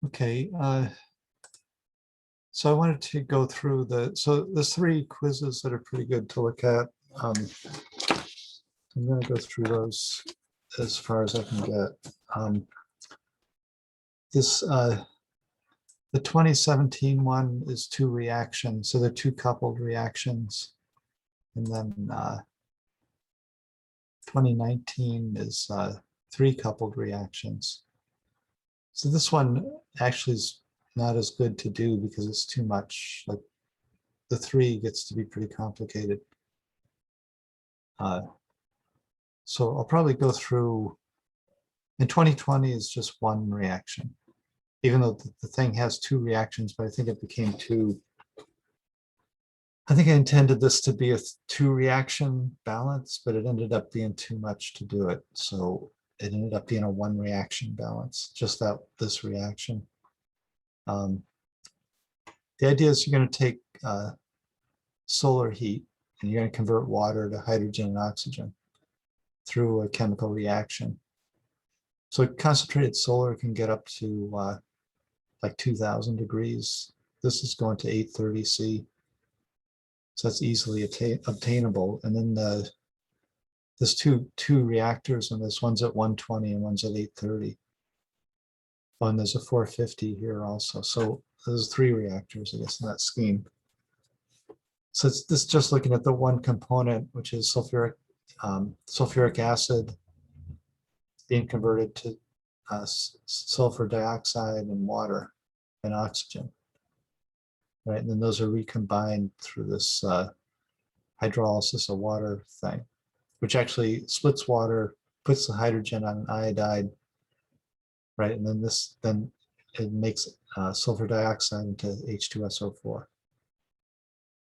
Okay, so I wanted to go through there's three quizzes that are pretty good to look at. I'm going to go through those as far as I can get. The 2017 one is two reactions, so they're two coupled reactions. And then 2019 is three coupled reactions. So this one actually is not as good to do because it's too much. Like the three gets to be pretty complicated. So I'll probably go through, in 2020 is just one reaction, even though the thing has two reactions, but I think it became two. I think I intended this to be a two reaction balance, but it ended up being too much to do it. So it ended up being a one reaction balance, just this reaction. The idea is you're going to take solar heat and you're going to convert water to hydrogen and oxygen through a chemical reaction. So concentrated solar can get up to like 2000 degrees. This is going to 830 C. So that's easily obtainable. And then there's two reactors, and this one's at 120 and one's at 830. Oh, and there's a 450 here also. So there's three reactors, I guess, in that scheme. So it's this just looking at the one component, which is sulfuric acid being converted to sulfur dioxide and water and oxygen. Right, and then those are recombined through this hydrolysis of water thing, which actually splits water, puts the hydrogen on an iodide, right, and then it makes sulfur dioxide into H2SO4.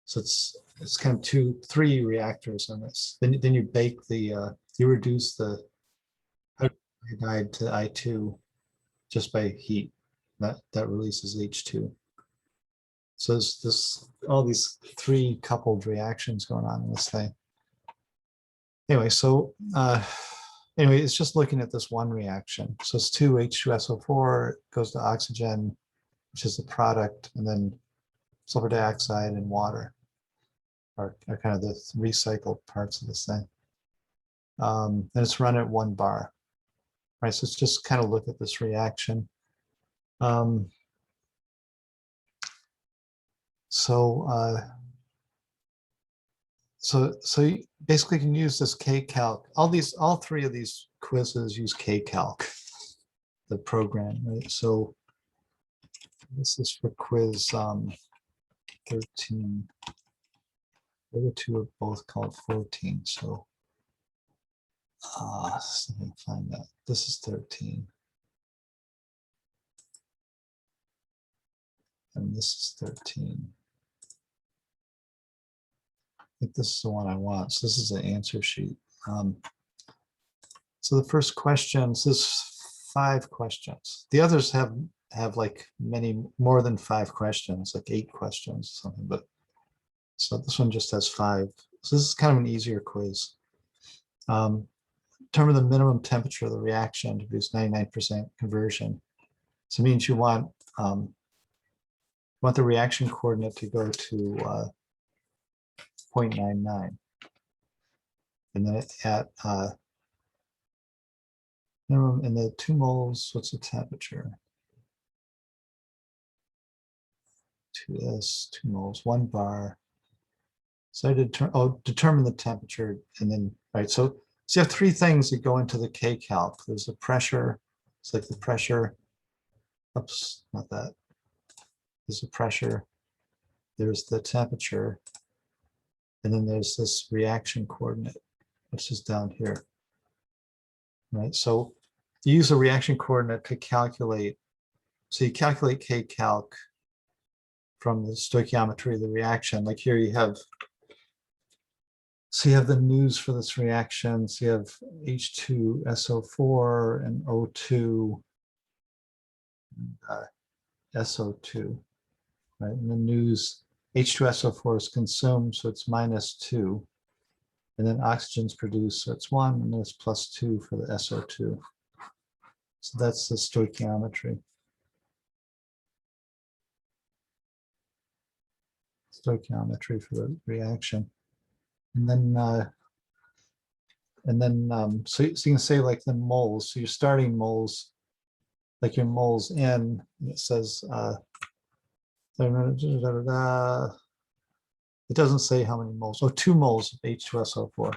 So it's kind of three reactors on this. Then you bake you reduce the iodide to I2 just by heat. That releases H2. So there's all these three coupled reactions going on in this thing. Anyway, so it's just looking at this one reaction. So it's two H2SO4 goes to oxygen, which is the product, and then sulfur dioxide and water are kind of the recycled parts of this thing. And it's run at 1 bar, right? So it's just kind of look at this reaction. So you basically can use this kcalc. All three of these quizzes use kcalc, the program, right? So this is for quiz 13. The other two are both called 14. So let me find that. This is 13. And this is 13. I think this is the one I want. So this is the answer sheet. So the first question, so there's 5 questions. The others have like many more than 5 questions, like 8 questions or something, but so this one just has 5. So this is kind of an easier quiz. Determine the minimum temperature of the reaction to produce 99% conversion. So it means you want the reaction coordinate to go to 0.99. And then at minimum in the 2 moles, what's the temperature? 2S, 2 moles, 1 bar. So I determine the temperature, and then, right, so you have 3 things that go into the kcalc. There's the pressure, it's like the pressure, oops, not that. There's the pressure, there's the temperature, and then there's this reaction coordinate, which is down here, right? So you use a reaction coordinate to calculate, so you calculate kcalc from the stoichiometry of the reaction. Like here you have, so you have the news for this reaction. So you have H2SO4 and O2, and, SO2, right? And the news, H2SO4 is consumed, so it's -2. And then oxygen's produced, so it's 1, and then it's +2 for the SO2. So that's the stoichiometry. stoichiometry for the reaction. And then so you can say like the moles. So your starting moles, like your moles in, and it says it doesn't say how many moles. Oh, 2 moles of H2SO4.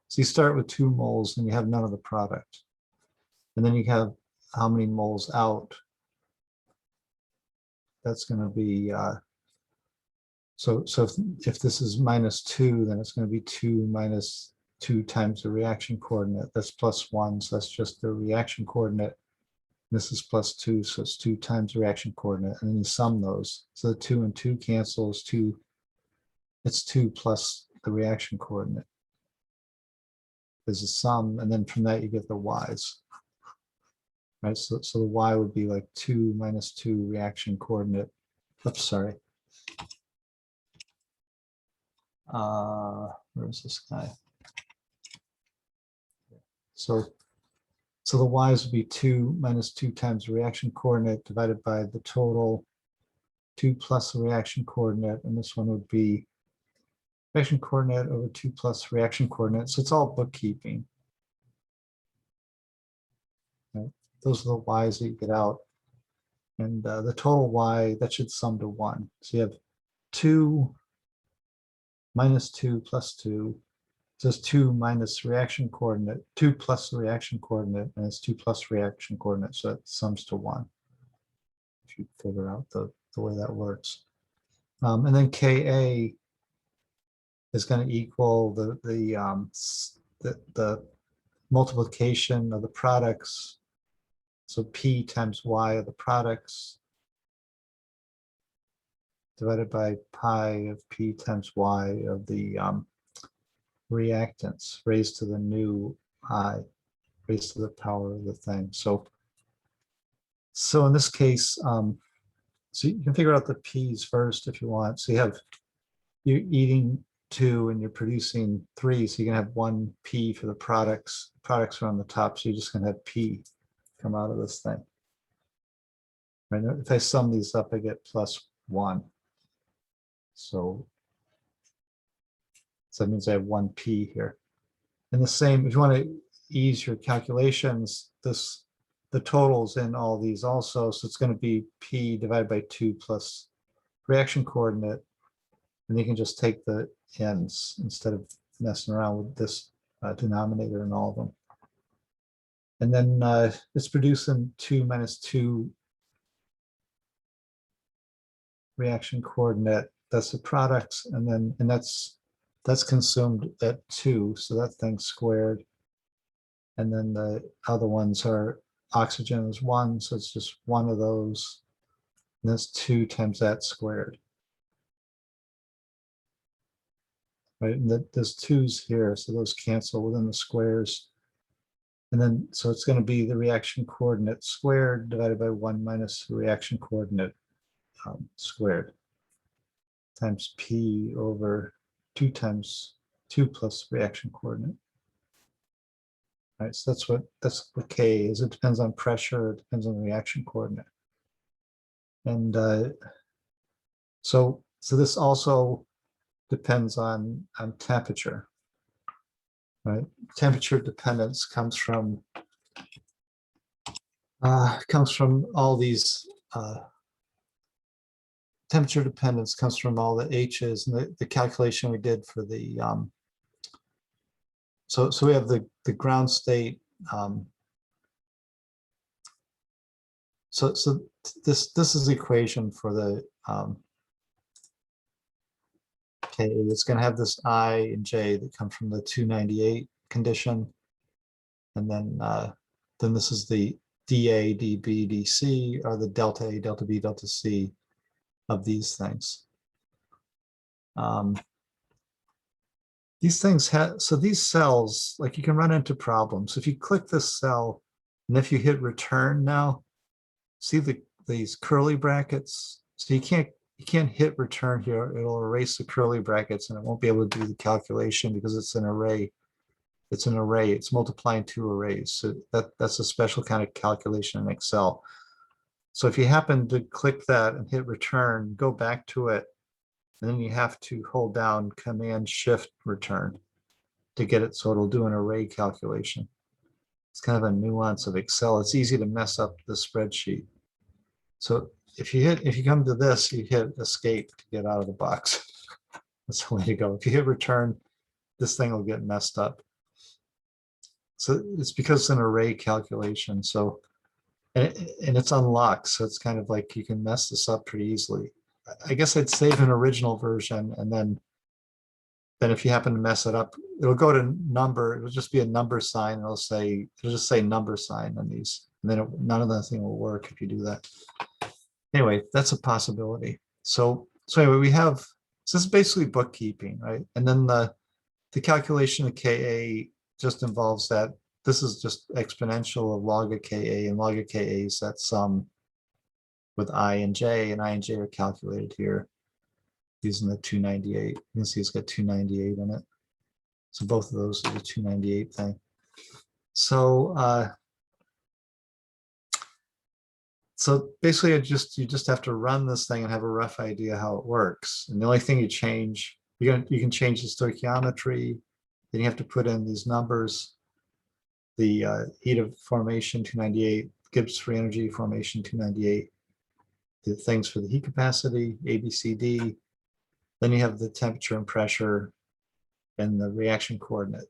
So you start with 2 moles and you have none of the product. And then you have how many moles out. That's going to be, so if this is -2, then it's going to be 2 minus 2 times the reaction coordinate. That's +1, so that's just the reaction coordinate. This is +2, so it's 2 times the reaction coordinate. And then you sum those. So the 2 and 2 cancels 2. It's 2 plus the reaction coordinate. There's a sum, and then from that you get the y's. Right, so the y would be like 2 minus 2 reaction coordinate. Oops, sorry. Where's this guy? So the y's would be 2 minus 2 times the reaction coordinate divided by the total 2 plus the reaction coordinate, and this one would be reaction coordinate over 2 plus reaction coordinate. So it's all bookkeeping. Right? Those are the y's that you get out. And the total y, that should sum to 1. So you have 2 minus 2 plus 2. So it's 2 minus reaction coordinate, 2 plus the reaction coordinate, and it's 2 plus reaction coordinate. So it sums to 1. If you figure out the way that works. And then Ka is going to equal the multiplication of the products. So P times Y of the products divided by pi of P times Y of the reactants raised to the new I, raised to the power of the thing. So in this case, so you can figure out the P's first if you want. So you're eating 2 and you're producing 3, so you can have 1 P for the products. Products are on the top, so you're just going to have P come out of this thing. Right? If I sum these up, I get +1. So that means I have 1 P here. And the same, if you want to ease your calculations, the totals in all these also, so it's going to be P divided by 2 plus reaction coordinate. And you can just take the ends instead of messing around with this denominator in all of them. And then it's producing 2 minus 2 reaction coordinate. That's the products, and that's consumed at 2, so that thing's squared. And then the other ones are oxygen is 1, so it's just 1 of those. And that's 2 times that squared. Right, and there's 2's here, so those cancel within the squares. And then, so it's going to be the reaction coordinate squared divided by 1 minus the reaction coordinate squared times P over 2 times 2 plus reaction coordinate. All right, so that's what K is. It depends on pressure, it depends on the reaction coordinate. And so this also depends on temperature. Right, temperature dependence comes from all these. Temperature dependence comes from all the H's and the calculation we did for the. So we have the ground state. So this is the equation for the. Okay, it's going to have this I and J that come from the 298 condition, and then this is the dA, dB, dC, or the delta A, delta B, delta C of these things. These things have, so these cells, like you can run into problems. If you click this cell, and if you hit return now, see these curly brackets? So you can't hit return here. It'll erase the curly brackets and it won't be able to do the calculation because it's an array. It's an array. It's multiplying 2 arrays. So that's a special kind of calculation in Excel. So if you happen to click that and hit return, go back to it And then you have to hold down Command Shift Return to get it so it'll do an array calculation. It's kind of a nuance of Excel. It's easy to mess up the spreadsheet. So if you come to this, you hit escape to get out of the box. That's the way to go. If you hit return, this thing will get messed up. So it's because it's an array calculation. So, and it's unlocked. So it's kind of like you can mess this up pretty easily. I guess I'd save an original version, and then if you happen to mess it up, it'll go to number. It'll just be a number sign. It'll just say number sign on these, and then none of that thing will work if you do that. Anyway, that's a possibility. So anyway, we have, so this is basically bookkeeping, right? And then the calculation of KA just involves that. This is just exponential of log of KA, and log of KA is that sum with I and J are calculated here using the 298. You can see it's got 298 in it. So both of those are the 298 thing. So so basically you just have to run this thing and have a rough idea how it works. And the only thing you change, you can change the stoichiometry. Then you have to put in these numbers. The heat of formation 298, Gibbs free energy formation 298, the things for the heat capacity, A, B, C, D. Then you have the temperature and pressure and the reaction coordinate.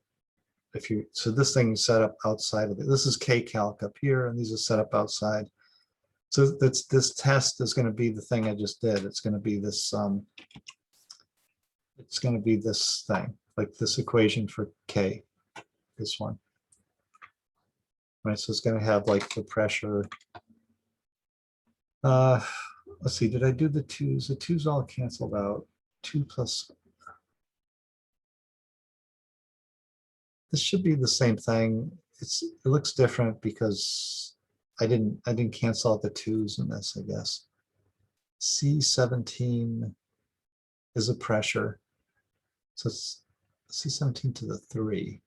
So this thing is set up outside of it. This is kcalc up here, and these are set up outside. So this test is going to be the thing I just did. It's going to be this. It's going to be this thing, like this equation for K, this one. Right, so it's going to have like the pressure. Let's see, did I do the twos? The twos all canceled out. 2 plus. This should be the same thing. It looks different because I didn't cancel out the twos in this, I guess. C17 is a pressure. So it's C17 to the 3.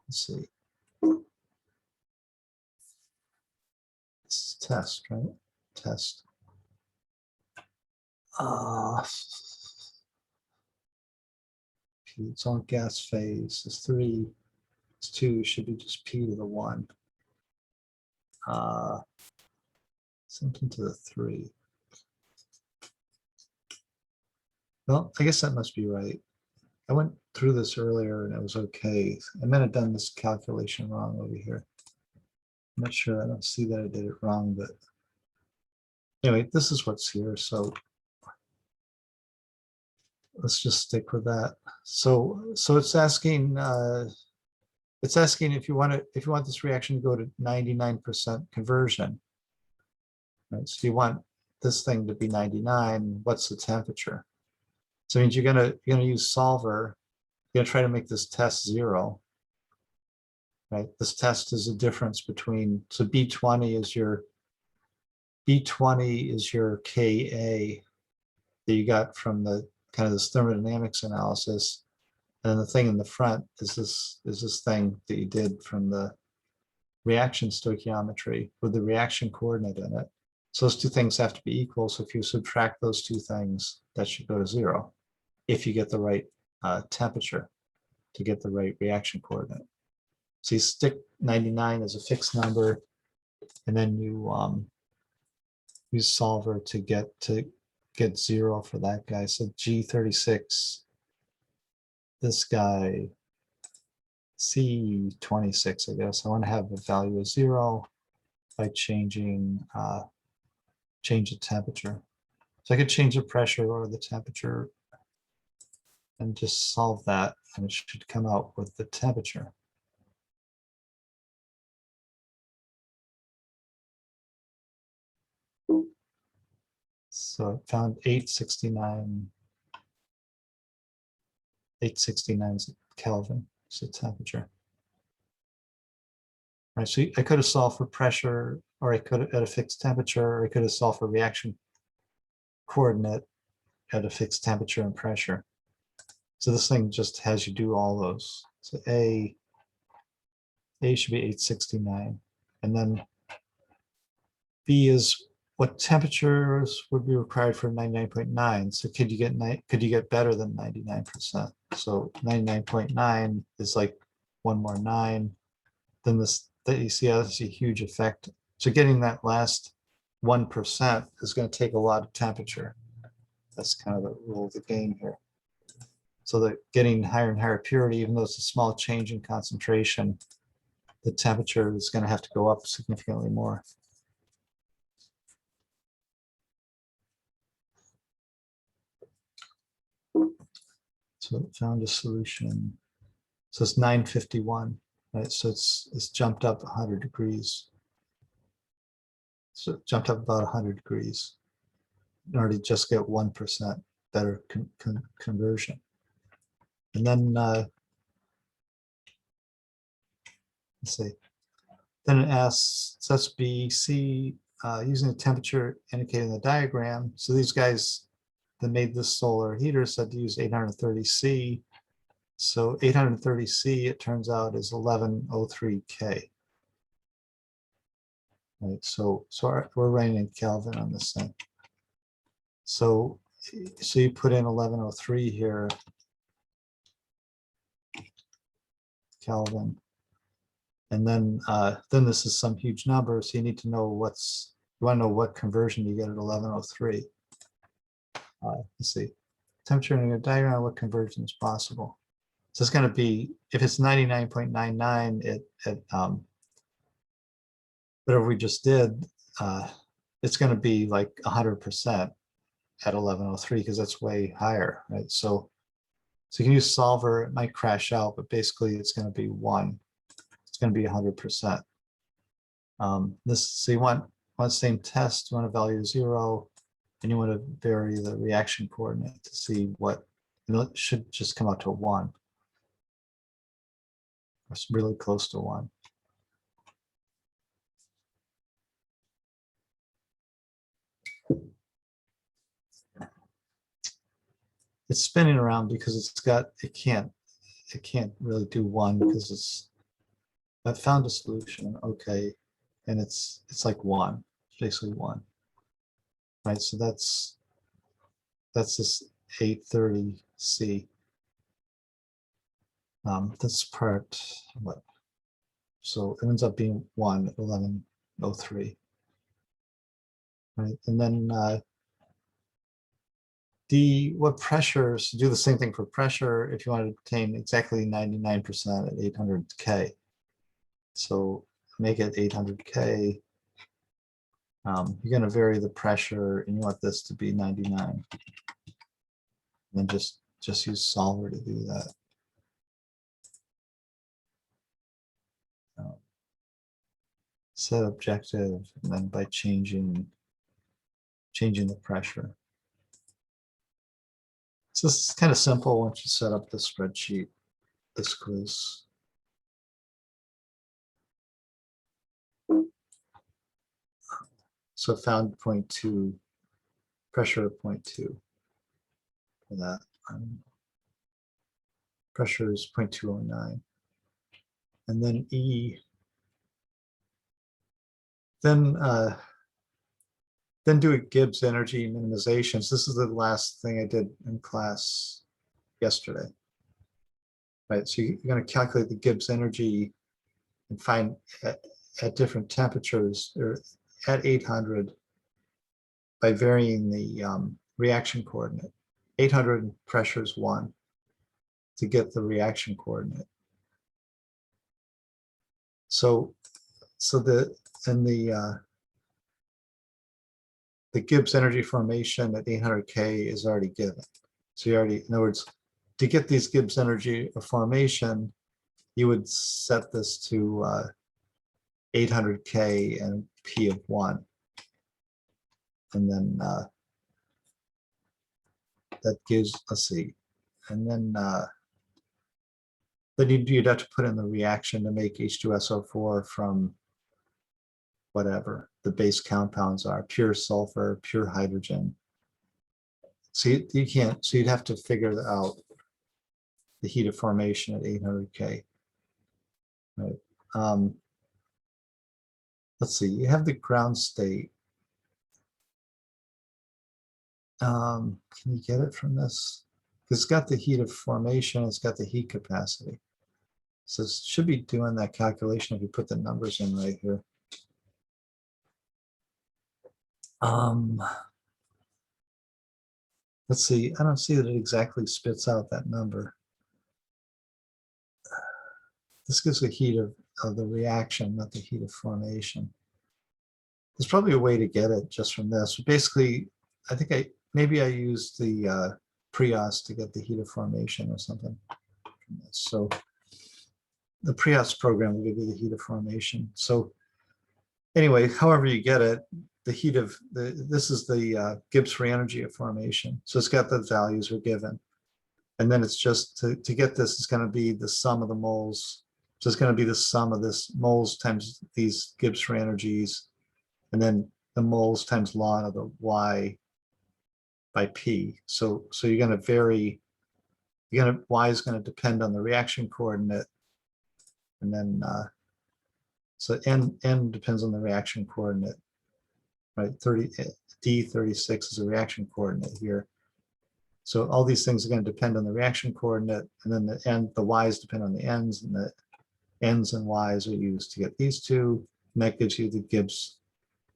Let's see. This is test, right? Test. It's on gas phase. It's 3. It's 2. Should be just P to the 1. Something to the 3. Well, I guess that must be right. I went through this earlier and it was okay. I might have done this calculation wrong over here. I'm not sure. I don't see that I did it wrong, but anyway, this is what's here. So let's just stick with that. So it's asking if you want this reaction to go to 99% conversion. Right? So you want this thing to be 99. What's the temperature? So it means you're gonna use solver. You're gonna try to make this test 0. Right? This test is a difference between, so B20 is your KA that you got from the kind of this thermodynamics analysis. And then the thing in the front is this thing that you did from the reaction stoichiometry with the reaction coordinate in it. So those two things have to be equal. So if you subtract those two things, that should go to 0 if you get the right temperature to get the right reaction coordinate. So you stick 99 as a fixed number, and then you use solver to get 0 for that guy. So G36, this guy, C26, I guess. I want to have a value of 0 by changing change the temperature. So I could change the pressure or the temperature and just solve that, and it should come out with the temperature. So it found 869 Kelvin is the temperature. Right, so I could have solved for pressure, or I could have at a fixed temperature, or I could have solved for reaction coordinate at a fixed temperature and pressure. So this thing just has you do all those. So A A should be 869. And then B is what temperatures would be required for 99.9. So could you get better than 99%? So 99.9 is like one more nine. Then this, that you see how that's a huge effect. So getting that last 1% is going to take a lot of temperature. That's kind of the rule of the game here. So that getting higher and higher purity, even though it's a small change in concentration, the temperature is going to have to go up significantly more. So it found a solution. So it's 951, right? So it's jumped up 100 degrees. So it jumped up about 100 degrees in order to just get 1% better conversion. And then let's see. Then it asks, so that's B, C, using the temperature indicated in the diagram. So these guys that made this solar heater said to use 830C. So 830C, it turns out, is 1103K. Right, so we're writing in Kelvin on this thing. So you put in 1103 here, Kelvin, and then this is some huge number. So you need to know you want to know what conversion you get at 1103. Let's see, temperature in a diagram, what conversion is possible. So it's going to be, if it's 99.99, whatever we just did, it's going to be like 100% at 1103 because that's way higher, right? So you can use solver. It might crash out, but basically it's going to be 1. It's going to be 100%. So you want the same test. You want a value of 0, and you want to vary the reaction coordinate to see what, it should just come out to 1. It's really close to 1. It's spinning around because it can't really do 1 because I found a solution, okay, and it's like 1, basically 1, right? So that's this 830C. This part, what? So it ends up being 1 at 1103, right? And then what pressures, do the same thing for pressure if you want to obtain exactly 99% at 800K. So make it 800K. You're going to vary the pressure, and you want this to be 99. And then just use solver to do that. Set objective, and then by changing the pressure. So this is kind of simple once you set up the spreadsheet, this quiz. So found 0.2, pressure of 0.2 for that. Pressure is 0.209. And then E, then do a Gibbs energy minimization. So this is the last thing I did in class yesterday. Right, so you're going to calculate the Gibbs energy and find at different temperatures, or at 800, by varying the reaction coordinate. 800 pressure is 1 to get the reaction coordinate. So the Gibbs energy formation at 800K is already given. So you already, in other words, to get these Gibbs energy formation, you would set this to 800K and P of 1. And then that gives, let's see, and then you'd have to put in the reaction to make H2SO4 from whatever the base compounds are, pure sulfur, pure hydrogen. So you can't, so you'd have to figure out the heat of formation at 800K. Right. let's see, you have the ground state. Can you get it from this? It's got the heat of formation, it's got the heat capacity. So it should be doing that calculation if you put the numbers in right here. Let's see, I don't see that it exactly spits out that number. This gives the heat of the reaction, not the heat of formation. There's probably a way to get it just from this. But basically, I think maybe I used the Prius to get the heat of formation or something from this. So the Prius program will give you the heat of formation. So anyway, however you get it, the heat of this is the Gibbs free energy of formation. So it's got the values we're given. And then it's just to get this, it's going to be the sum of the moles. So it's going to be the sum of this moles times these Gibbs free energies, and then the moles times ln of the y by p. So you're going to vary. Y is going to depend on the reaction coordinate, and then so n depends on the reaction coordinate, right? D36 is a reaction coordinate here. So all these things are going to depend on the reaction coordinate, and then the y's depend on the n's, and the n's and y's are used to get these two, and that gives you the Gibbs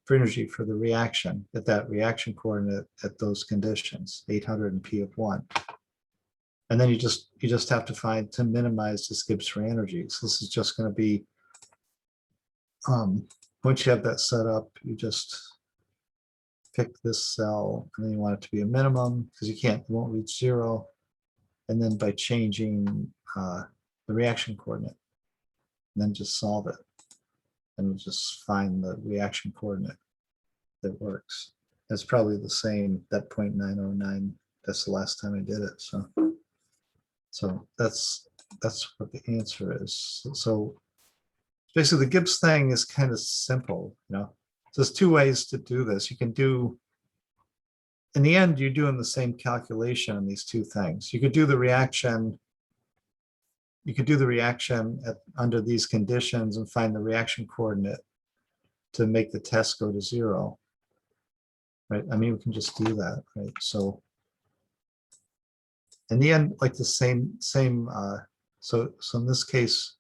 free energy for the reaction at that reaction coordinate at those conditions, 800 and p of 1. And then you just have to find to minimize this Gibbs free energy. So this is just going to be, once you have that set up, you just pick this cell, and then you want it to be a minimum because it won't reach 0. And then by changing the reaction coordinate, and then just solve it. And we'll just find the reaction coordinate that works. It's probably the same, that 0.909. That's the last time I did it. So that's what the answer is. So basically the Gibbs thing is kind of simple, you know. So there's two ways to do this. You can do, in the end, you're doing the same calculation on these two things. You could do the reaction. You could do the reaction under these conditions and find the reaction coordinate to make the test go to 0, right? I mean, we can just do that, right? So in the end, like the same, so in this case,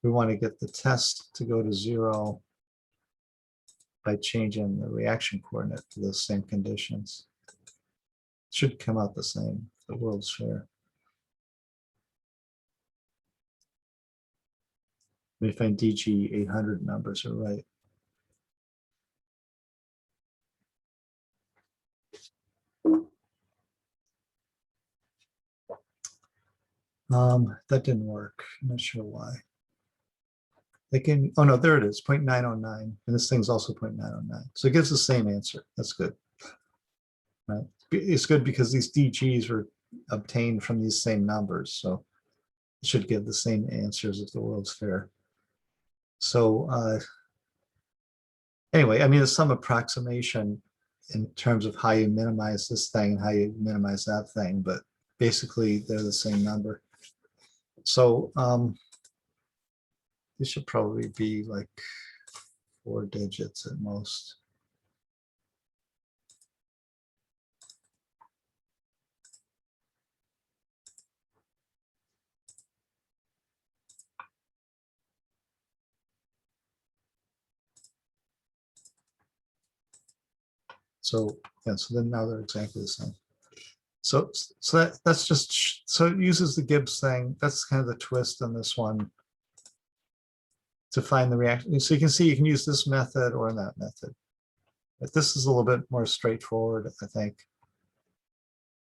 we want to get the test to go to 0 by changing the reaction coordinate to those same conditions. It should come out the same, the World's Fair. Let me find DG 800 numbers are right. That didn't work. I'm not sure why. They can, oh no, there it is, 0.909. And this thing's also 0.909. So it gives the same answer. That's good. Right? It's good because these DGs were obtained from these same numbers. So it should give the same answers as the World's Fair. So anyway, I mean, there's some approximation in terms of how you minimize this thing and how you minimize that thing, but basically they're the same number. So this should probably be like 4 digits at most. So yeah, so then now they're exactly the same. So that's just, so it uses the Gibbs thing. That's kind of the twist on this one to find the reaction. So you can see you can use this method or that method. But this is a little bit more straightforward, I think.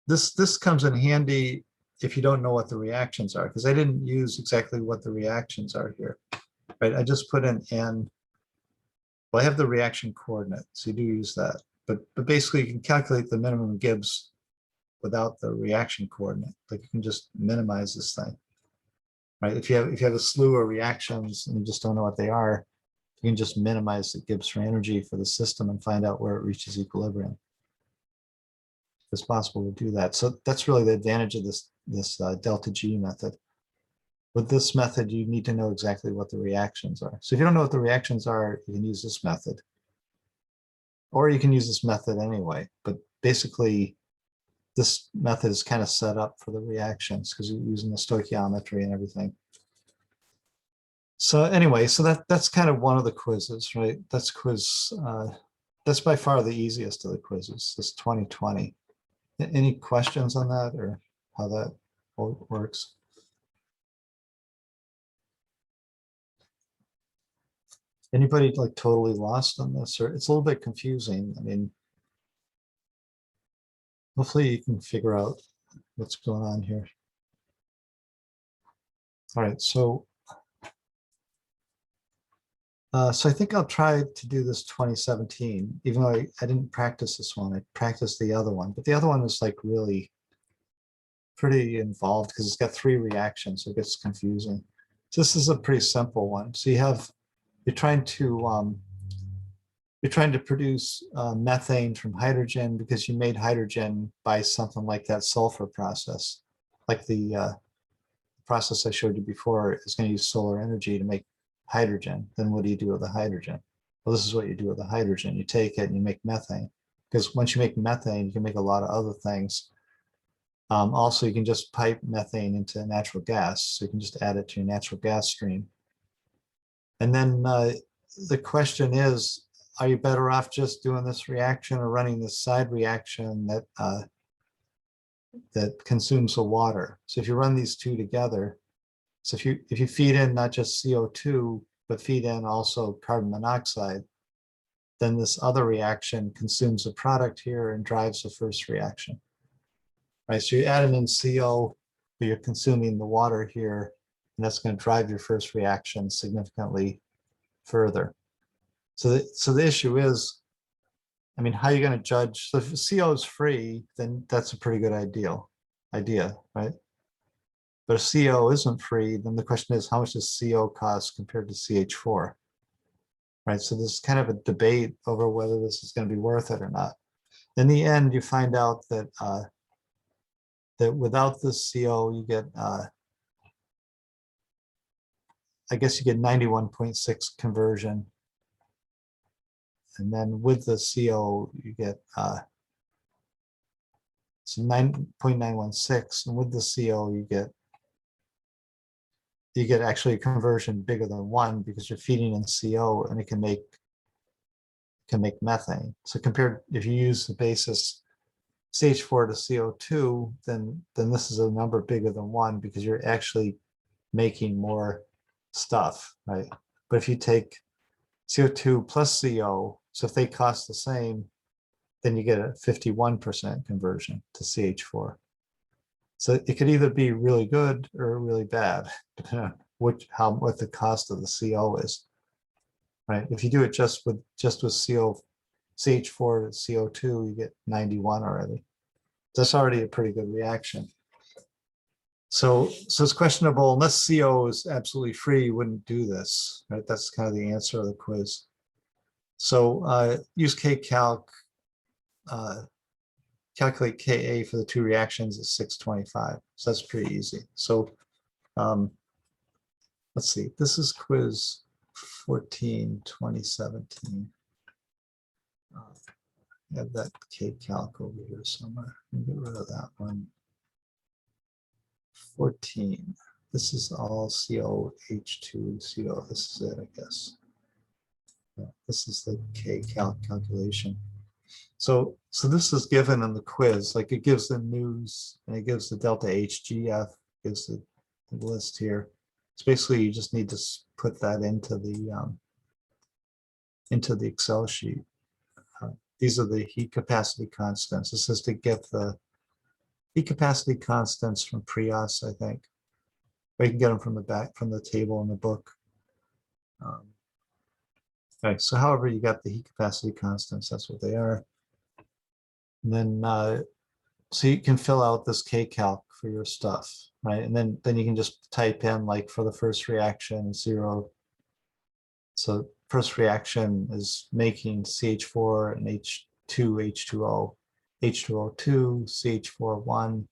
This comes in handy if you don't know what the reactions are, because I didn't use exactly what the reactions are here. Right? I just put in N. Well, I have the reaction coordinate, so you do use that. But basically, you can calculate the minimum Gibbs without the reaction coordinate. Like you can just minimize this thing, right? If you have a slew of reactions and you just don't know what they are, you can just minimize the Gibbs free energy for the system and find out where it reaches equilibrium. It's possible to do that. So that's really the advantage of this delta G method. with this method, you need to know exactly what the reactions are. So if you don't know what the reactions are, you can use this method. Or you can use this method anyway. But basically, this method is kind of set up for the reactions because you're using the stoichiometry and everything. So anyway, so that's kind of one of the quizzes, right? That's that's by far the easiest of the quizzes, this 2020. Any questions on that or how that works? Anybody like totally lost on this, or it's a little bit confusing? I mean, hopefully you can figure out what's going on here. All right, so I think I'll try to do this 2017, even though I didn't practice this one. I practiced the other one, but the other one is like really pretty involved because it's got 3 reactions, so it gets confusing. So this is a pretty simple one. So you're trying to produce methane from hydrogen because you made hydrogen by something like that sulfur process, like the process I showed you before is going to use solar energy to make hydrogen. Then what do you do with the hydrogen? Well, this is what you do with the hydrogen. You take it and you make methane, because once you make methane, you can make a lot of other things. Also, you can just pipe methane into natural gas. So you can just add it to your natural gas stream. And then the question is, are you better off just doing this reaction or running this side reaction that consumes the water? So if you run these two together, so if you feed in not just CO2, but feed in also carbon monoxide, then this other reaction consumes the product here and drives the first reaction. Right, so you're adding in CO, but you're consuming the water here, and that's going to drive your first reaction significantly further. So the issue is, I mean, how are you going to judge? So if CO is free, then that's a pretty good idea, right? But if CO isn't free, then the question is, how much does CO cost compared to CH4? Right, so there's kind of a debate over whether this is going to be worth it or not. In the end, you find out that that without this CO, you get, I guess you get 91.6 conversion. And then with the CO, you get so 9.916. And with the CO, you get actually a conversion bigger than 1 because you're feeding in CO and it can make methane. So compared, if you use the basis CH4 to CO2, then this is a number bigger than 1 because you're actually making more stuff, right? But if you take CO2 plus CO, so if they cost the same, then you get a 51% conversion to CH4. So it could either be really good or really bad, depending on what the cost of the CO is, right? If you do it just with CH4 to CO2, you get 91 already. That's already a pretty good reaction. So it's questionable, unless CO is absolutely free, you wouldn't do this, right? That's kind of the answer of the quiz. So use kcalc, calculate Ka for the 2 reactions at 625. So that's pretty easy. So let's see, this is quiz 14, 2017. I have that kcalc over here somewhere. Let me get rid of that one. 14. This is all COH2, CO. This is it, I guess. Yeah, this is the kcalc calculation. So this is given in the quiz, like it gives the news and it gives the delta HGF, gives the list here. So basically you just need to put that into the Excel sheet. These are the heat capacity constants. This is to get the heat capacity constants from Prius, I think. Or you can get them from the table in the book. Okay, so however you got the heat capacity constants, that's what they are. And then so you can fill out this kcalc for your stuff, right? And then you can just type in, like, for the first reaction 0. So first reaction is making CH4 and H2O, H2O2, CH4 1,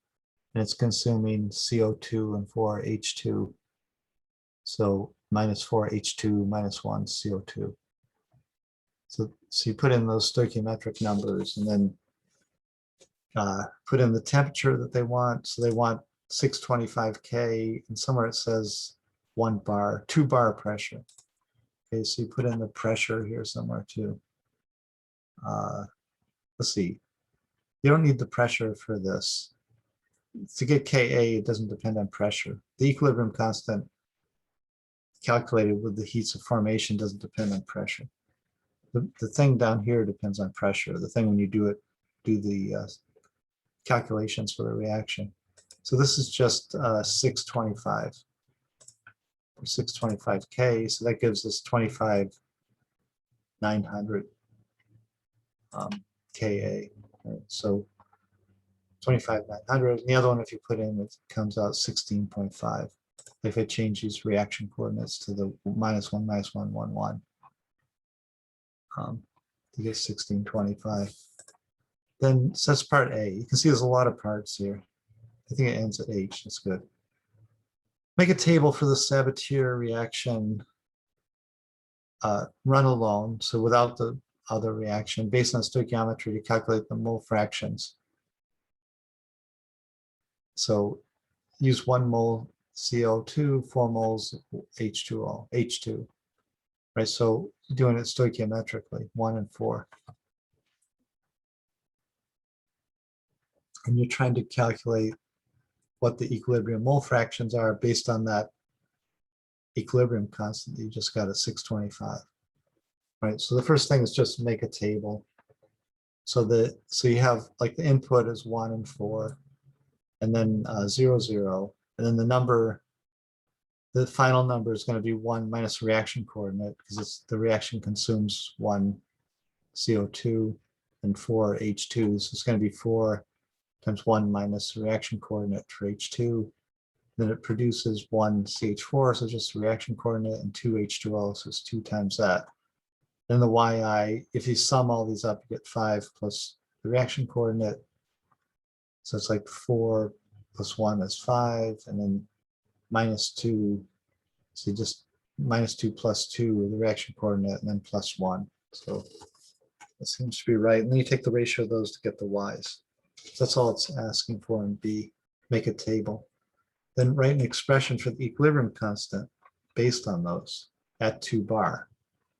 and it's consuming CO2 and 4 H2. So -4 H2 -1 CO2. So you put in those stoichiometric numbers and then put in the temperature that they want. So they want 625 K, and somewhere it says 1 bar, 2 bar pressure. Okay, so you put in the pressure here somewhere too. Let's see. You don't need the pressure for this. To get Ka, it doesn't depend on pressure. The equilibrium constant calculated with the heats of formation doesn't depend on pressure. The thing down here depends on pressure. The thing when you do the calculations for the reaction. So this is just 625 or 625 K. So that gives us 25,900 Ka. Right? So 25,900. The other one, if you put in, it comes out 16.5. If I change these reaction coordinates to the -1, -1, 1, 1, to get 1625. Then so that's part A. You can see there's a lot of parts here. I think it ends at H. That's good. Make a table for the Sabatier reaction run alone, so without the other reaction, based on stoichiometry to calculate the mole fractions. So use 1 mole CO2, 4 moles H2O, H2, right? So doing it stoichiometrically, 1 and 4. And you're trying to calculate what the equilibrium mole fractions are based on that equilibrium constant that you just got at 625. Right, so the first thing is just make a table. So you have like the input is 1 and 4, and then 0, 0, and then the final number is going to be 1 minus reaction coordinate, because the reaction consumes 1 CO2 and 4 H2. So it's going to be 4 times 1 minus the reaction coordinate for H2. Then it produces 1 CH4, so just the reaction coordinate, and 2 H2O, so it's 2 times that. Then the yi, if you sum all these up, you get 5 plus the reaction coordinate. So it's like 4 plus 1 is 5, and then -2. So you just -2 plus 2 with the reaction coordinate, and then plus 1. So that seems to be right. And then you take the ratio of those to get the y's. So that's all it's asking for in B. Make a table. Then write an expression for the equilibrium constant based on those at 2 bar.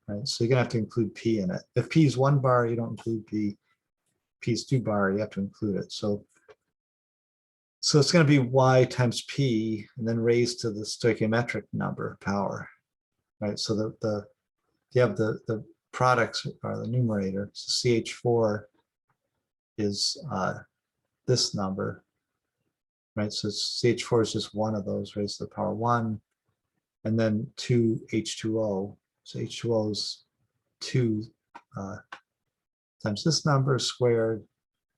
Right? So you're going to have to include P in it. If P is 1 bar, you don't include P. P is 2 bar, you have to include it. So it's going to be Y times P, and then raised to the stoichiometric number power. Right? So you have the products are the numerator. So CH4 is this number. Right? So CH4 is just one of those raised to the power 1, and then 2 H2O. So H2O is 2 times this number squared.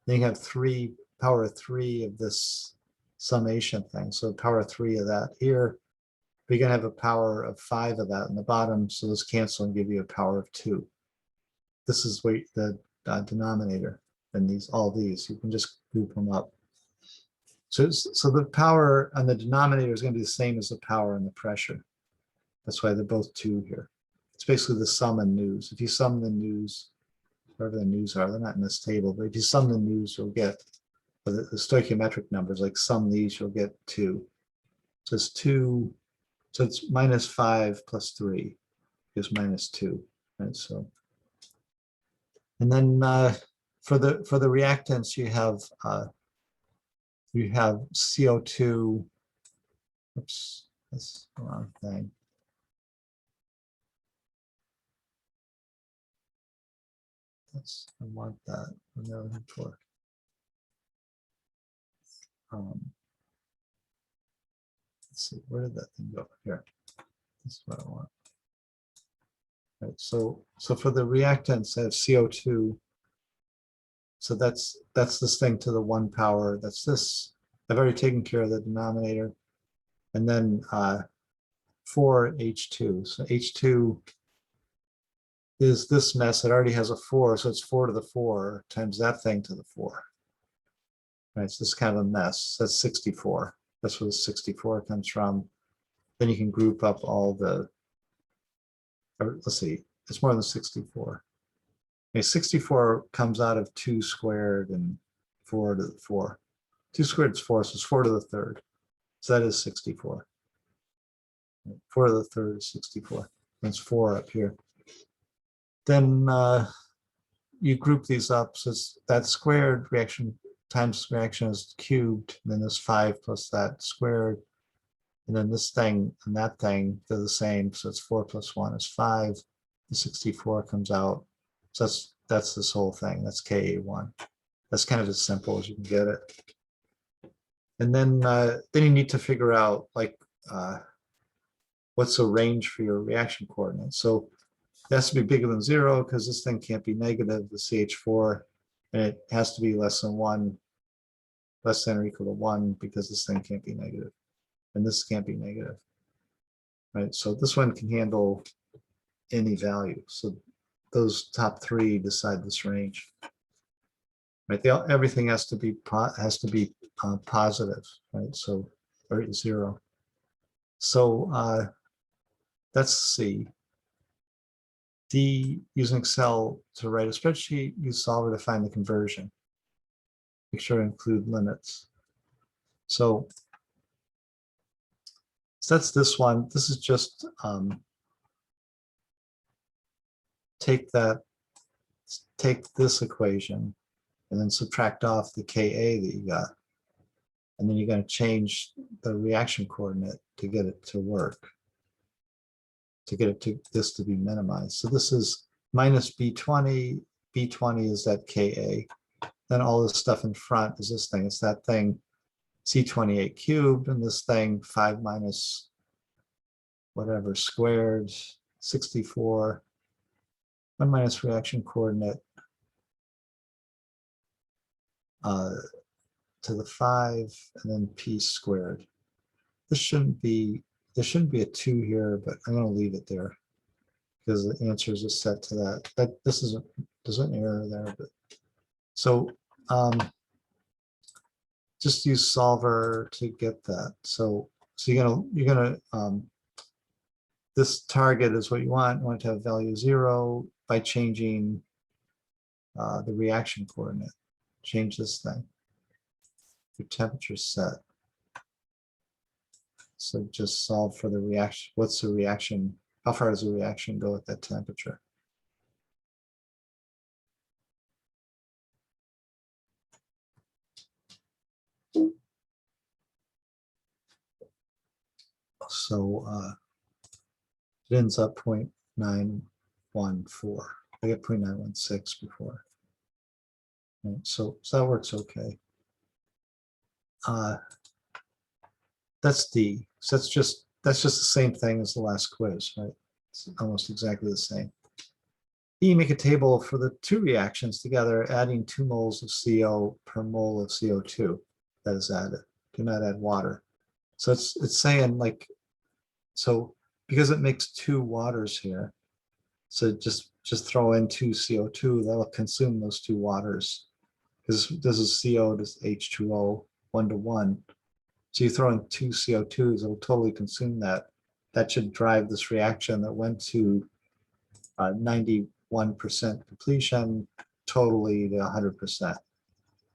Then you have 3 power of 3 of this summation thing. So power of 3 of that here. But you're going to have a power of 5 of that in the bottom. So those cancel and give you a power of 2. This is what the denominator. And all these, you can just group them up. So the power on the denominator is going to be the same as the power on the pressure. That's why they're both 2 here. It's basically the sum and news. If you sum the news, wherever the news are, they're not in this table, but if you sum the news, you'll get the stoichiometric numbers, like sum these, you'll get 2. So it's 2, so it's -5 plus 3 is -2, right? So, and then for the reactants, you have CO2, oops, that's the wrong thing. I want that. I'm looking for. Let's see, where did that thing go? Here. This is what I want. Right. So for the reactants, I have CO2. So that's this thing to the 1 power. That's this. I've already taken care of the denominator. And then 4 H2. So H2 is this mess. It already has a 4, so it's 4 to the 4 times that thing to the 4. Right, so this is kind of a mess. That's 64. That's where the 64 comes from. then you can group up all the, or let's see, it's more than 64. Okay, 64 comes out of 2 squared and 4 to the 4. 2 squared is 4, so it's 4 to the third. So that is 64. 4 to the third is 64. That's 4 up here. Then you group these up. So it's that squared reaction times reaction is cubed. And then there's 5 plus that squared. And then this thing and that thing, they're the same. So it's 4 plus 1 is 5. The 64 comes out. So that's this whole thing. That's Ka1. That's kind of as simple as you can get it. And then you need to figure out like what's the range for your reaction coordinates. So it has to be bigger than 0 because this thing can't be negative, the CH4, and it has to be less than 1, less than or equal to 1 because this thing can't be negative, and this can't be negative, right? So this one can handle any value. So those top 3 decide this range, right? Everything has to be positive, right? So or 0. So that's C. D, using Excel to write a spreadsheet, use solver to find the conversion. Make sure to include limits. So that's this one. This is just take this equation and then subtract off the Ka that you got. And then you're going to change the reaction coordinate to get it to work, to get it to this to be minimized. So this is minus B20. B20 is that Ka. Then all this stuff in front is this thing. It's that thing C28 cubed, and this thing 5 minus whatever squared, 64. 1 minus reaction coordinate to the 5, and then P squared. This shouldn't be a 2 here, but I'm going to leave it there because the answers are set to that. This isn't, there's an error there, but so just use solver to get that. So you're gonna this target is what you want. You want to have value 0 by changing the reaction coordinate. Change this thing. Your temperature set. So just solve for the reaction. What's the reaction? How far does the reaction go at that temperature? So it ends up 0.914. I get 0.916 before. Right, so that works okay. That's D. So that's just the same thing as the last quiz, right? It's almost exactly the same. E, make a table for the 2 reactions together, adding 2 moles of CO per mole of CO2 that is added. Do not add water. So it's saying like, so because it makes 2 waters here, so just throw in 2 CO2, that'll consume those 2 waters. Because this is CO to H2O 1-to-1. So you throw in 2 CO2s, it'll totally consume that. That should drive this reaction that went to 91% completion, totally to 100%.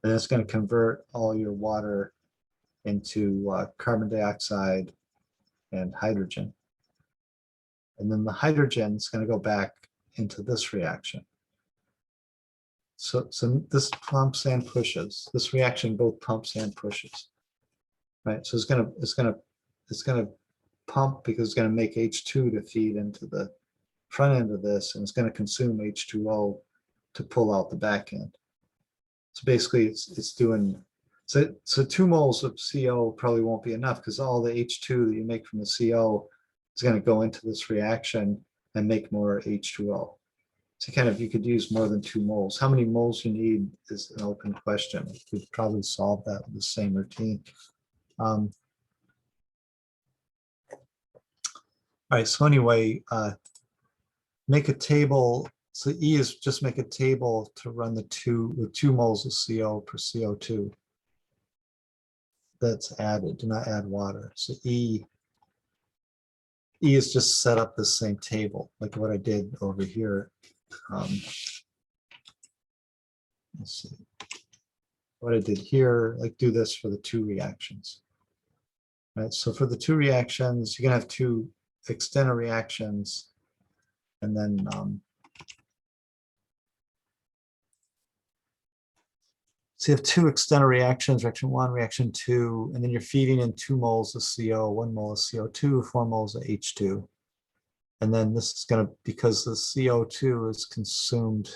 And it's going to convert all your water into carbon dioxide and hydrogen. And then the hydrogen is going to go back into this reaction. So this pumps and pushes. This reaction both pumps and pushes. Right. So it's gonna pump because it's gonna make H2 to feed into the front end of this, and it's gonna consume H2O to pull out the back end. So basically it's doing, so 2 moles of CO probably won't be enough because all the H2 that you make from the CO is going to go into this reaction and make more H2O. So you could use more than 2 moles. How many moles you need is an open question. You could probably solve that with the same routine. All right, so anyway, make a table. So E is just make a table to run with 2 moles of CO per CO2 that's added. Do not add water. So E E is just set up the same table, like what I did over here. Let's see. What I did here, like do this for the two reactions. Right, so for the two reactions, you're gonna have two external reactions, and then so you have two external reactions, reaction 1, reaction 2, and then you're feeding in 2 moles of CO, 1 mole of CO2, 4 moles of H2. And then this is going to, because the CO2 is consumed,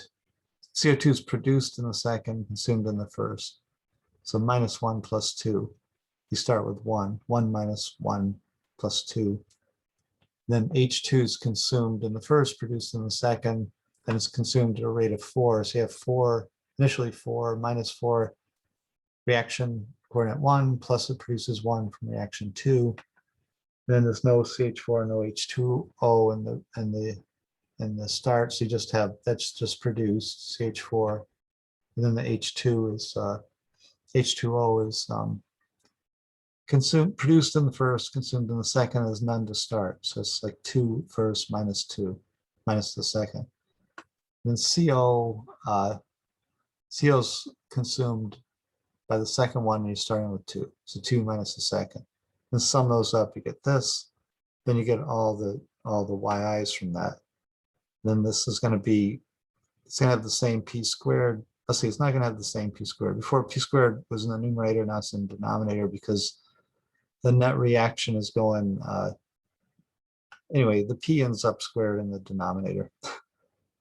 CO2 is produced in the second, consumed in the first. So -1 plus 2. You start with 1, 1 minus 1 plus 2. Then H2 is consumed in the first, produced in the second, and it's consumed at a rate of 4. So you have 4, initially 4, -4, reaction coordinate 1, plus it produces 1 from reaction 2. Then there's no CH4, no H2O in the start, so you just have, that's just produced CH4, and then the H2 is H2O is consumed, produced in the first, consumed in the second, is none to start. So it's like 2 first minus 2 minus the second. Then CO's consumed by the second one, you're starting with 2. So 2 minus the second. Then sum those up, you get this. Then you get all the yi's from that. Then this is going to be, it's going to have the same p squared. Let's see, it's not going to have the same p squared. Before, p squared was in the numerator, now it's in the denominator because the net reaction is going, anyway, the p ends up squared in the denominator.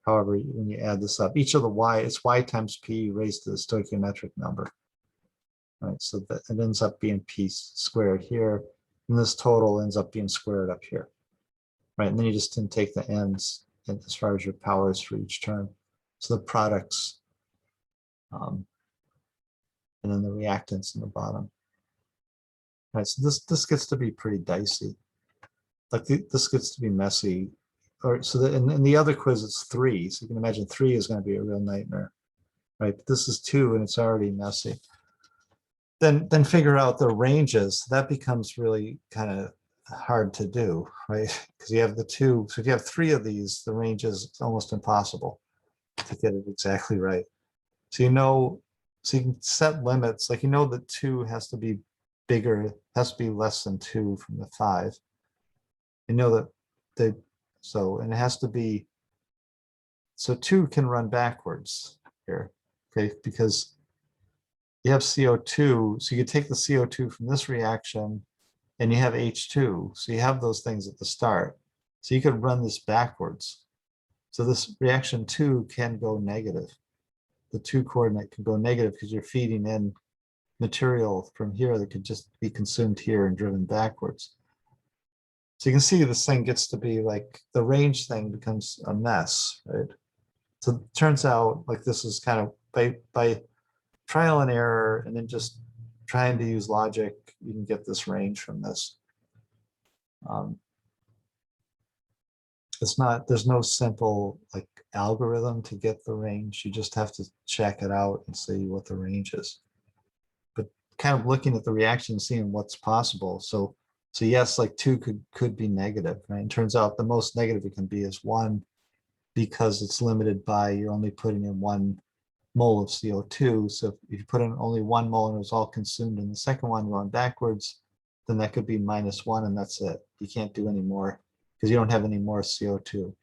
However, when you add this up, each of the y, it's y times p raised to the stoichiometric number. Right, so that it ends up being p squared here, and this total ends up being squared up here. Right, and then you just didn't take the ends as far as your powers for each term. So the products, and then the reactants in the bottom. Right, so this gets to be pretty dicey. Like this gets to be messy. Or so that in the other quiz it's 3, so you can imagine 3 is going to be a real nightmare. Right, but this is 2 and it's already messy. Then figure out the ranges. That becomes really kind of hard to do, right? Because you have the 2. So if you have 3 of these, the range is almost impossible to get it exactly right. So so you can set limits. Like that 2 has to be bigger, has to be less than 2 from the 5. You know that and it has to be, so 2 can run backwards here, okay? Because you have CO2, so you could take the CO2 from this reaction and you have H2. So you have those things at the start. So you could run this backwards. So this reaction 2 can go negative. The 2 coordinate can go negative because you're feeding in material from here that could just be consumed here and driven backwards. So you can see this thing gets to be like, the range thing becomes a mess, right? So it turns out like this is kind of by trial and error, and then just trying to use logic, you can get this range from this. It's not, there's no simple like algorithm to get the range. You just have to check it out and see what the range is. But kind of looking at the reaction, seeing what's possible. So yes, like 2 could be negative, right? It turns out the most negative it can be is 1, because it's limited by you're only putting in 1 mole of CO2. So if you put in only 1 mole and it was all consumed in the second one going backwards, then that could be -1 and that's it. You can't do any more because you don't have any more CO2.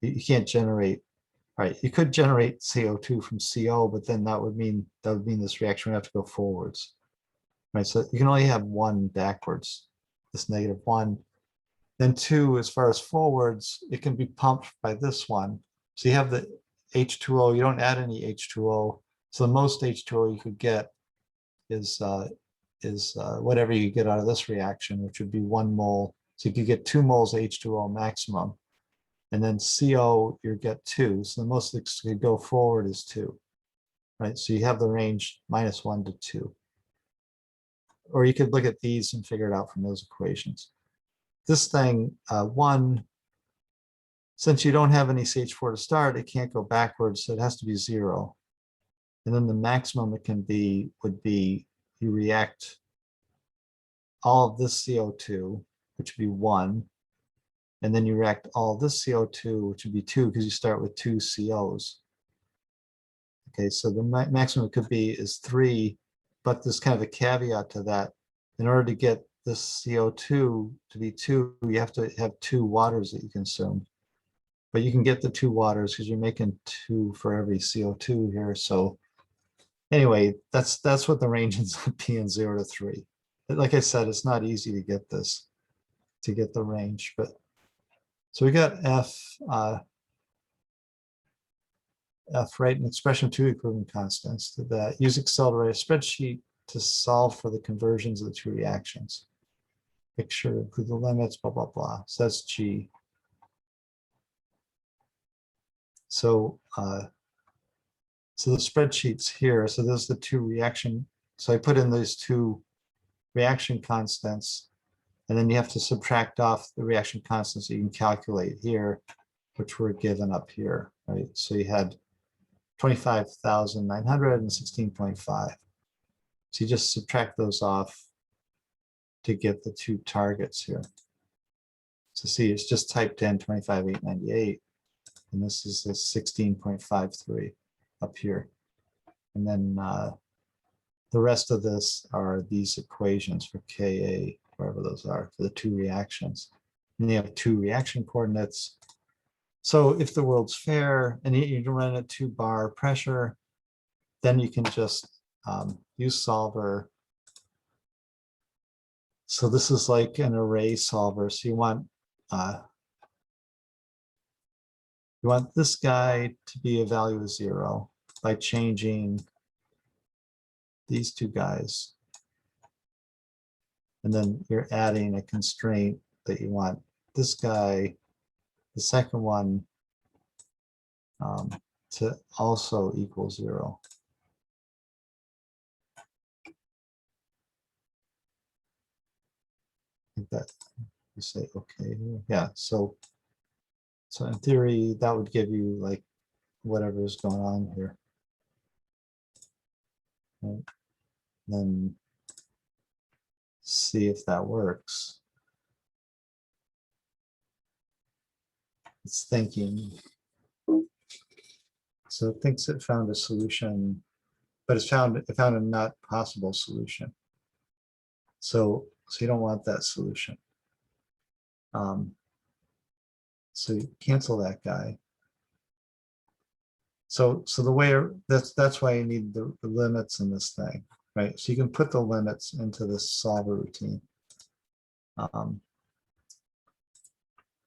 You can't generate, right? You could generate CO2 from CO, but then that would mean this reaction would have to go forwards, right? So you can only have 1 backwards, this -1. Then 2, as far as forwards, it can be pumped by this one. So you have the H2O, you don't add any H2O. So the most H2O you could get is whatever you get out of this reaction, which would be 1 mole. So you could get 2 moles of H2O maximum. And then CO, you get 2. So the most that could go forward is 2, right? So you have the range -1 to 2. Or you could look at these and figure it out from those equations. This thing, 1, since you don't have any CH4 to start, it can't go backwards, so it has to be 0. And then the maximum it can be would be you react all of this CO2, which would be 1, and then you react all this CO2, which would be 2 because you start with 2 COs. Okay, so the maximum it could be is 3, but there's kind of a caveat to that. In order to get this CO2 to be 2, you have to have 2 waters that you consume. But you can get the 2 waters because you're making 2 for every CO2 here. So anyway, that's what the range ends up being, 0 to 3. Like I said, it's not easy to get this, to get the range. But so we got F, right, an expression of 2 equivalent constants to that. Use Excel to write a spreadsheet to solve for the conversions of the 2 reactions. Make sure to include the limits, blah, blah, blah. So that's G. So, so the spreadsheet's here. So those are the 2 reaction. So I put in those 2 reaction constants, and then you have to subtract off the reaction constants that you can calculate here, which were given up here, right? So you had 25,900 and 16.5. So you just subtract those off to get the 2 targets here. So see, it's just typed in 25,898, and this is the 16.53 up here. And then the rest of this are these equations for Ka, wherever those are, for the 2 reactions. And you have 2 reaction coordinates. So if the world's fair and you run at 2 bar pressure, then you can just use solver. So this is like an array solver. So you want this guy to be a value of 0 by changing these 2 guys. And then you're adding a constraint that you want this guy, the second one, to also equal 0. I think that you say okay here. Yeah, so in theory that would give you like whatever is going on here. Right? Then see if that works. It's thinking. So it thinks it found a solution, but it found a not possible solution. So you don't want that solution. So you cancel that guy. So the way that's why you need the limits in this thing, right? So you can put the limits into this solver routine.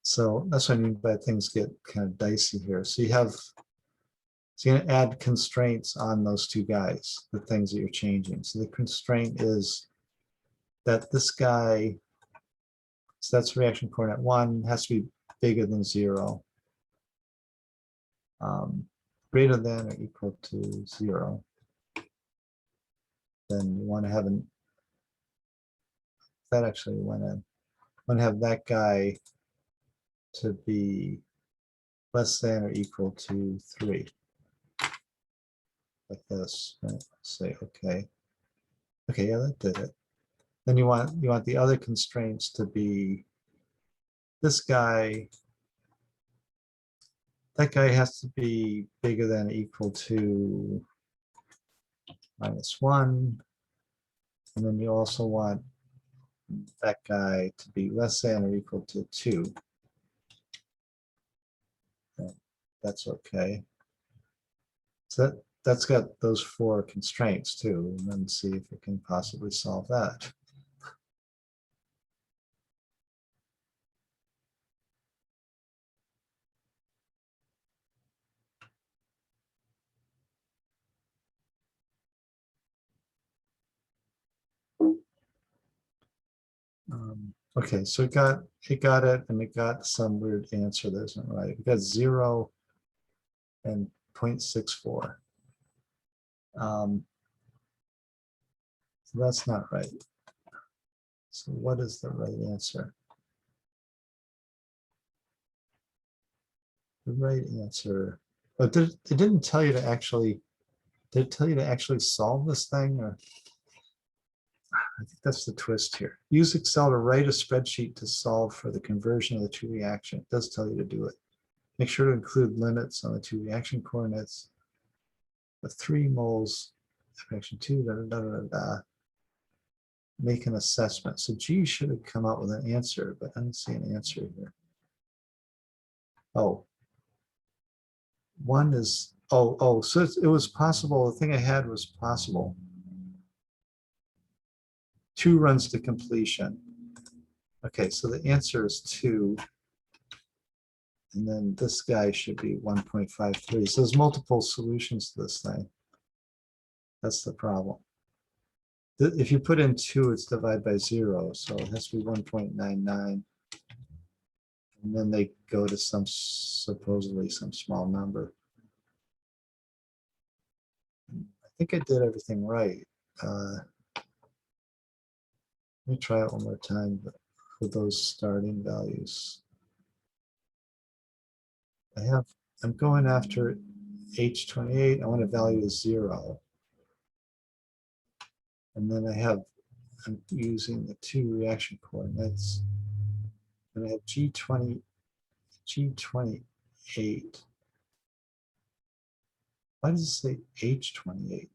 So that's what I mean by things get kind of dicey here. So you're going to add constraints on those 2 guys, the things that you're changing. So the constraint is that this guy, so that's reaction coordinate 1, has to be bigger than 0. Greater than or equal to 0. Then you want to have that actually went in. Want to have that guy to be less than or equal to 3. Like this. Right? Say okay. Okay, yeah, that did it. Then you want the other constraints to be this guy. That guy has to be bigger than or equal to -1. And then you also want that guy to be less than or equal to 2. And that's okay. So that's got those 4 constraints too, and then see if it can possibly solve that. Okay, so it got it, and it got some weird answer that isn't right. It got 0 and 0.64. So that's not right. So what is the right answer? The right answer. But it didn't tell you to actually. Did it tell you to actually solve this thing? Or I think that's the twist here. Use Excel to write a spreadsheet to solve for the conversion of the two reactions. It does tell you to do it. Make sure to include limits on the two reaction coordinates. The 3 moles of reaction 2, da, da, da, da, da. Make an assessment. So G should have come out with an answer, but I don't see an answer here. Oh, one is, so it was possible. The thing I had was possible. 2 runs to completion. Okay, so the answer is 2. And then this guy should be 1.53. So there's multiple solutions to this thing. That's the problem. If you put in 2, it's divided by 0. So it has to be 1.99. And then they go to some, supposedly some small number. I think I did everything right. Let me try it one more time with those starting values. I'm going after H28. I want a value of 0. And then I'm using the 2 reaction coordinates. And I have G28. Why does it say H28?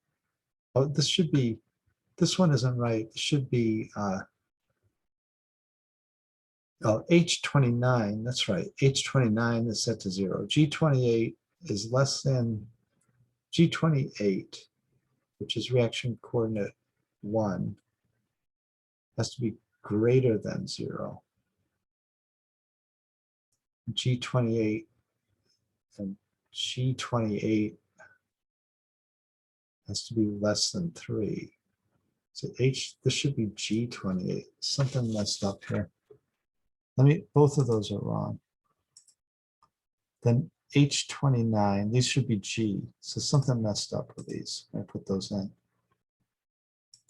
Oh, this one isn't right. It should be, H29, that's right. H29 is set to 0. G28 is less than G28, which is reaction coordinate 1, has to be greater than 0. G28 and G28 has to be less than 3. So this should be G28. Something messed up here. Both of those are wrong. Then H29, these should be G. So something messed up with these. I put those in.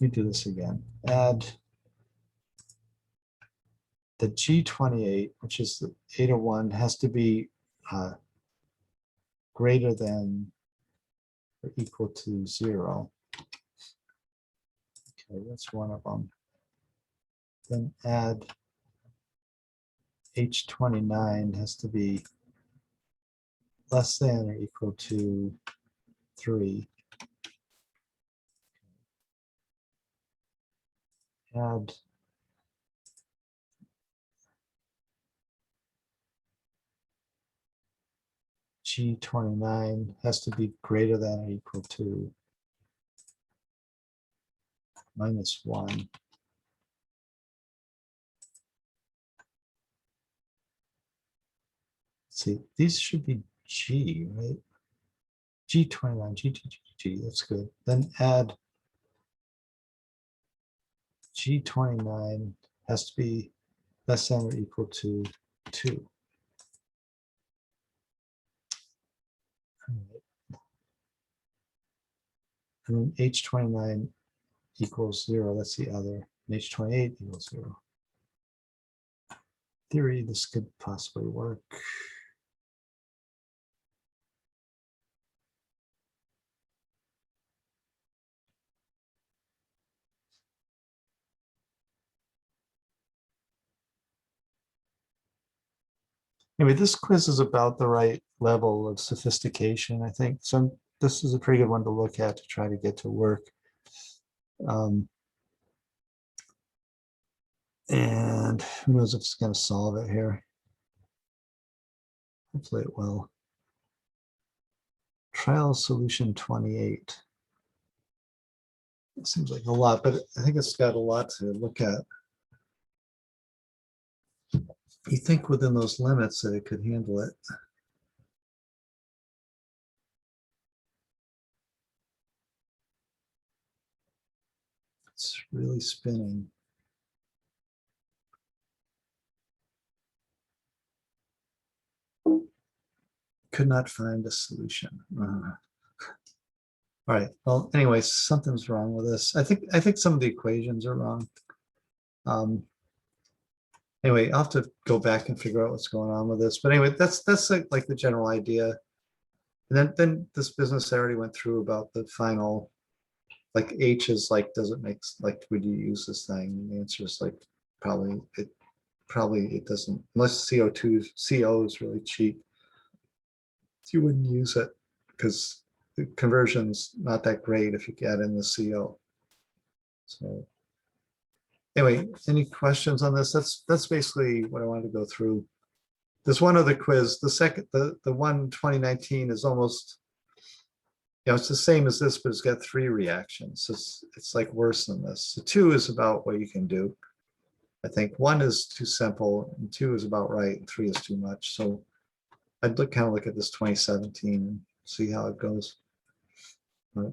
Let me do this again. Add the G28, which is the 801, has to be greater than or equal to 0. Okay, that's one of them. Then add H29 has to be less than or equal to 3. Add G29 has to be greater than or equal to -1. See, these should be G, right? G29, G, that's good. Then add G29 has to be less than or equal to 2. And then H29 equals 0, that's the other. And H28 equals 0. Theory, this could possibly work. Anyway, this quiz is about the right level of sophistication, I think. So this is a pretty good one to look at to try to get to work. And who knows if it's going to solve it here. Hopefully it will. Trial solution 28. It seems like a lot, but I think it's got a lot to look at. You think within those limits that it could handle it. It's really spinning. Could not find a solution. All right. Well, anyway, something's wrong with this. I think some of the equations are wrong. Anyway, I'll have to go back and figure out what's going on with this. But anyway, that's like the general idea. And then this business I already went through about the final like H is like, does it make, like, would you use this thing? And the answer is like, probably it doesn't, unless CO is really cheap. You wouldn't use it because the conversion's not that great if you get in the CO. So anyway, any questions on this? That's basically what I wanted to go through. There's one other quiz. The one 2019 is almost, it's the same as this, but it's got 3 reactions. It's like worse than this. So 2 is about what you can do. I think 1 is too simple, and 2 is about right, and 3 is too much. So I'd kind of look at this 2017 and see how it goes. But,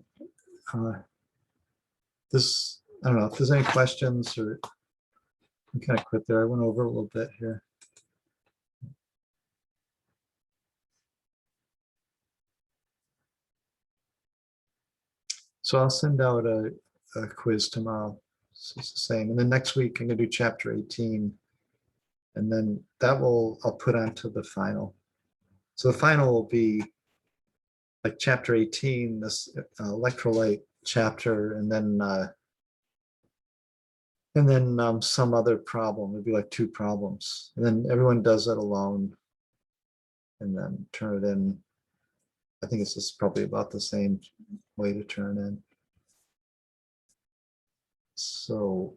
this, I don't know if there's any questions, or I'm kind of quit there. I went over a little bit here. So I'll send out a quiz tomorrow. So it's the same. And then next week I'm gonna do chapter 18. And then I'll put onto the final. So the final will be like chapter 18, this electrolyte chapter, and then some other problem. It'd be like 2 problems. And then everyone does it alone and then turn it in. I think it's just probably about the same way to turn in. So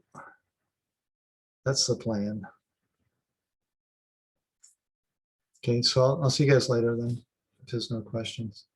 that's the plan. Okay, so I'll see you guys later then, if there's no questions.